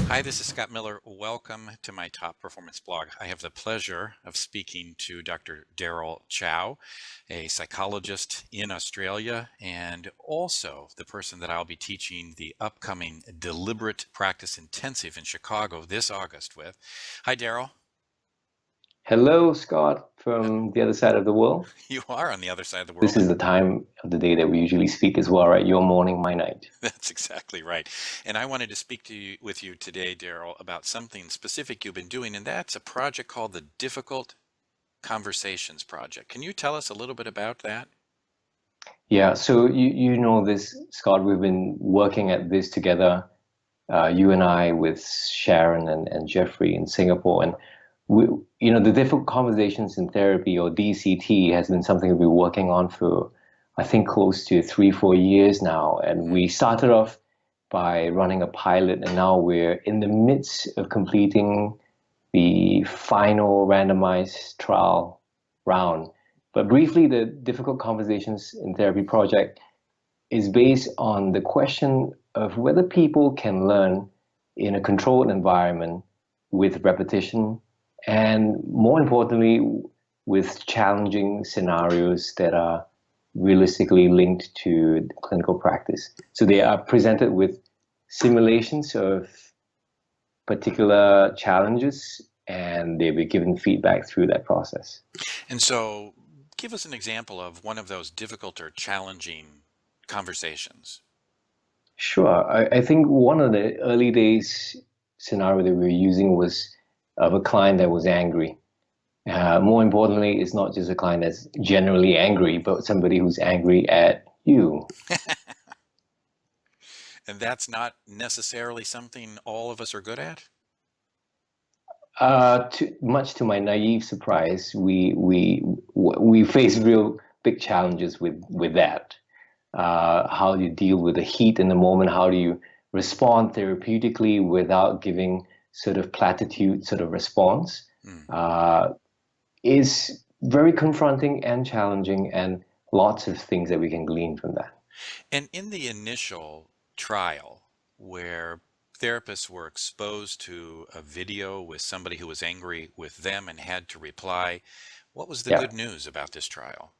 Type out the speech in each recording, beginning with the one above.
Hi, this is Scott Miller. Welcome to my Top Performance blog. I have the pleasure of speaking to Dr. Daryl Chow, a psychologist in Australia, and also the person that I'll be teaching the upcoming Deliberate Practice Intensive in Chicago this August with. Hi, Daryl. Hello, Scott, from the other side of the world. You are on the other side of the This world. is the time of the day that we usually speak as well, right? Your morning, my night. That's exactly right. And I wanted to speak with you today, Daryl, about something specific you've been doing, and that's a project called the Difficult Conversations Project. Can you tell us a little bit about that? Yeah, so you know this, Scott. We've been working at this together, you and I, with Sharon and Jeffrey in Singapore. And we, the difficult conversations in therapy, or DCT, has been something we've been working on for, I think, close to 3-4 years now. And we started off by running a pilot, and now we're in the midst of completing the final randomized trial round. But briefly, the Difficult Conversations in Therapy project is based on the question of whether people can learn in a controlled environment with repetition, and more importantly, with challenging scenarios that are realistically linked to clinical practice. So they are presented with simulations of particular challenges, and they'll be given feedback through that process. And so, give us an example of one of those difficult or challenging conversations. Sure. I think one of the early days scenario that we were using was of a client that was angry. More importantly, it's not just a client that's generally angry, but somebody who's angry at you. And that's not necessarily something all of us are good at? Much to my naive surprise, we face real big challenges with that. How do you deal with the heat in the moment? How do you respond therapeutically without giving sort of platitude sort of response? Mm. Is very confronting and challenging, and lots of things that we can glean from that. And in the initial trial, where therapists were exposed to a video with somebody who was angry with them and had to reply, what was the Yeah. good news about this trial?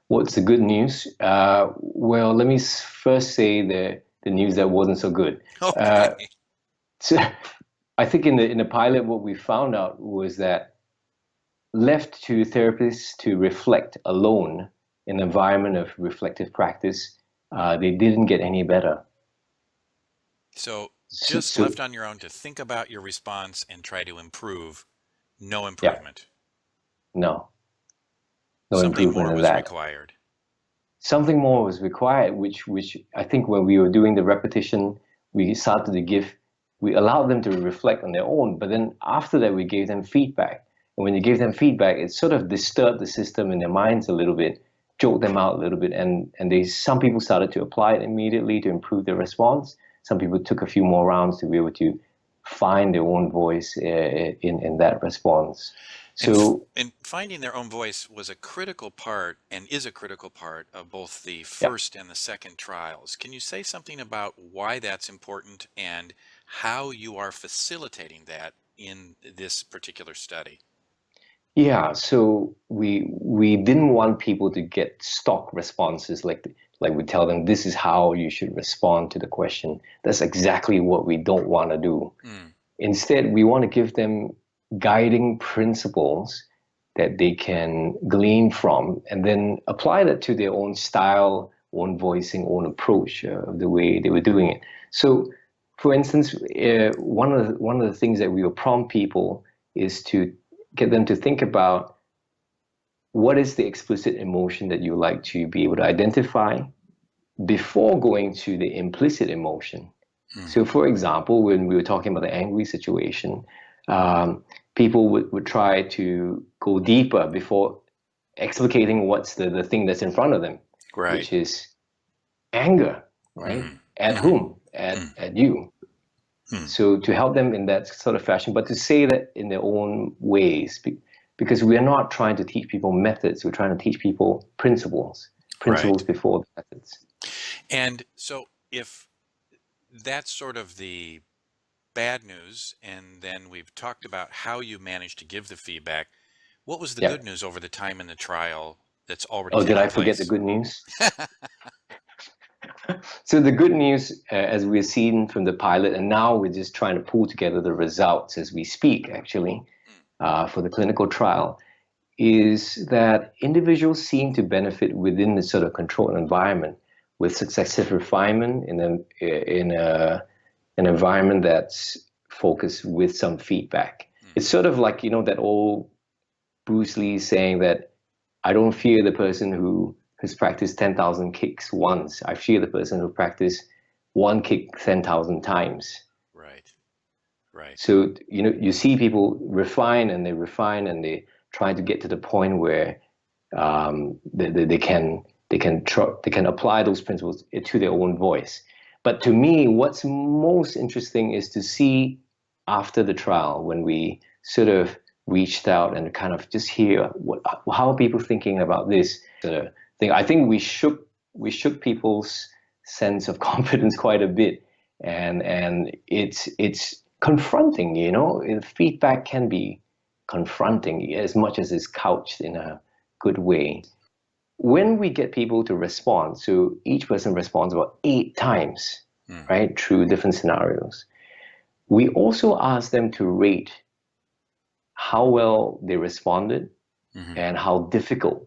What's the good news? Well, let me first say the news that wasn't so good. Uh, Okay. so I think in the pilot, what we found out was that left to therapists to reflect alone in an environment of reflective practice, they didn't get any better. So So, just so left on your own to think about your response and try to improve, no yeah, improvement. no, no Something improvement more in was that. required. Something more was required, which I think when we were doing the repetition, we started to give, we allowed them to reflect on their own, but then after that, we gave them feedback. And when you gave them feedback, it sort of disturbed the system in their minds a little bit, jolted them out a little bit, and some people started to apply it immediately to improve their response. Some people took a few more rounds to be able to find their own voice in that response. And, So and finding their own voice was a critical part and is a critical part of both the yeah. first and the second trials. Can you say something about why that's important and how you are facilitating that in this particular study? Yeah, so we didn't want people to get stock responses like we tell them this is how you should respond to the question. That's exactly what we don't want to do. Mm, Instead, we want to give them guiding principles that they can glean from and then apply that to their own style, own voicing, own approach of the way they were doing it. So, for instance, one of the things that we will prompt people is to get them to think about what is the explicit emotion that you like to be able to identify before going to the implicit emotion. mm, So, for example, when we were talking about the angry situation, people would try to go deeper before explicating what's the thing that's in front of them, right. which is anger, right? Mm, At mm, whom? mm, At you. mm. So to help them in that sort of fashion, but to say that in their own ways, because we are not trying to teach people methods, we're trying to teach people principles, Right. principles before the methods. And so if that's sort of the bad news, and then we've talked about how you managed to give the feedback. What was the Yeah. good news over the time in the trial that's already Oh, did taken I forget the place? good news? So the good news, as we've seen from the pilot, and now we're just trying to pull together the results as we speak, actually, for the clinical trial, is that individuals seem to benefit within this sort of controlled environment with successive refinement in an environment that's focused with some feedback. It's sort of like, that old Bruce Lee saying that I don't fear the person who has practiced 10,000 kicks once. I fear the person who practiced one kick 10,000 times. Right, right. So, you see people refine and they try to get to the point where they can apply those principles to their own voice. But to me, what's most interesting is to see after the trial when we sort of reached out and kind of just hear how are people thinking about this thing. I think we shook people's sense of confidence quite a bit, and it's confronting. Feedback can be confronting as much as it's couched in a good way. When we get people to respond, so each person responds about 8 times, right, through different scenarios. We also ask them to rate how well they responded and how difficult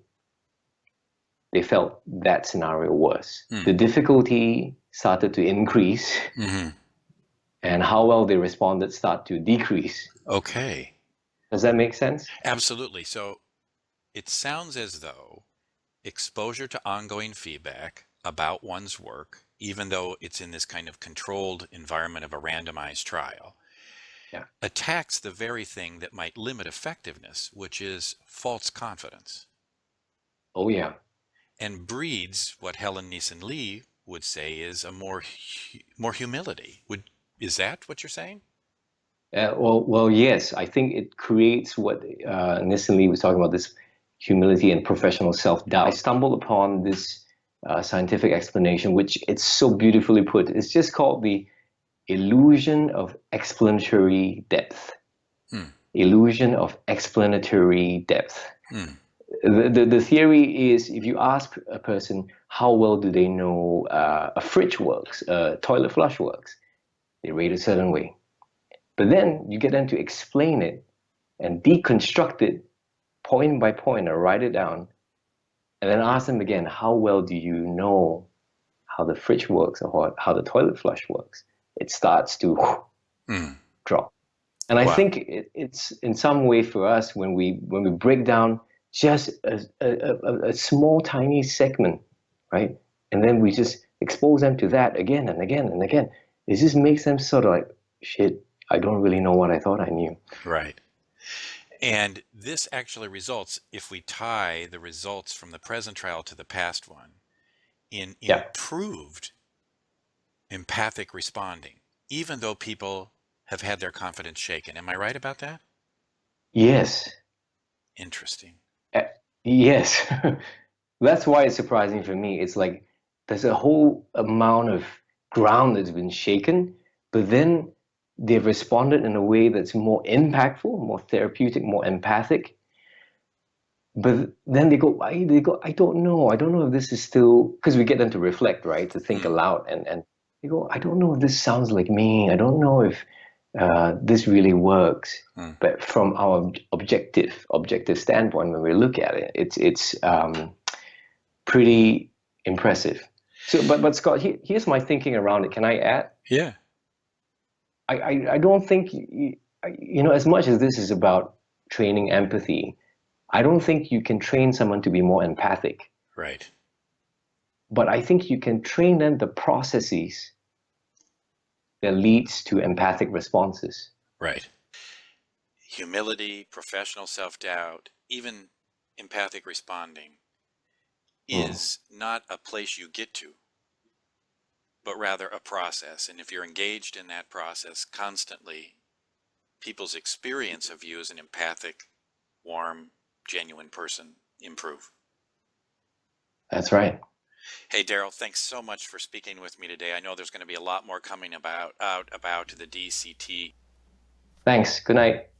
they felt that scenario was. The difficulty started to increase, and how well they responded start to decrease. Okay. Does that make sense? Absolutely. So it sounds as though exposure to ongoing feedback about one's work, even though it's in this kind of controlled environment of a randomized trial, Yeah. attacks the very thing that might limit effectiveness, which is false confidence, Oh, yeah. and breeds what Helen Neeson Lee would say is a more humility. Is that what you're saying? Well, yes. I think it creates what Nissan Lee was talking about, this humility and professional self-doubt. I stumbled upon this scientific explanation, which it's so beautifully put. It's just called the illusion of explanatory depth. Illusion of explanatory depth. The theory is, if you ask a person how well do they know a fridge works, a toilet flush works, they rate a certain way. But then you get them to explain it and deconstruct it point by point or write it down, and then ask them again, how well do you know how the fridge works or how the toilet flush works? It starts to drop. And I Wow. think it's in some way for us when we break down just a small tiny segment, right? And then we just expose them to that again and again and again. It just makes them sort of like, shit, I don't really know what I thought I knew. Right. And this actually results, if we tie the results from the present trial to the past one, in Yeah. improved empathic responding, even though people have had their confidence shaken. Am I right about that? Yes. Interesting. Yes. That's why it's surprising for me. It's like there's a whole amount of ground that's been shaken, but then they've responded in a way that's more impactful, more therapeutic, more empathic. But then they go, I don't know. I don't know if this is still, because we get them to reflect, right? To think aloud. And they go, I don't know if this sounds like me. I don't know if this really works. But from our objective standpoint, when we look at it, it's pretty impressive. So, but Scott, here's my thinking around it. Can I add? Yeah. I don't think, as much as this is about training empathy, I don't think you can train someone to be more empathic. Right. But I think you can train them the processes that leads to empathic responses. Right. Humility, professional self-doubt, even empathic responding is not a place you get to, but rather a process. And if you're engaged in that process constantly, people's experience of you as an empathic, warm, genuine person improve. That's right. Hey, Daryl, thanks so much for speaking with me today. I know there's going to be a lot more coming about out about the DCT. Thanks. Good night.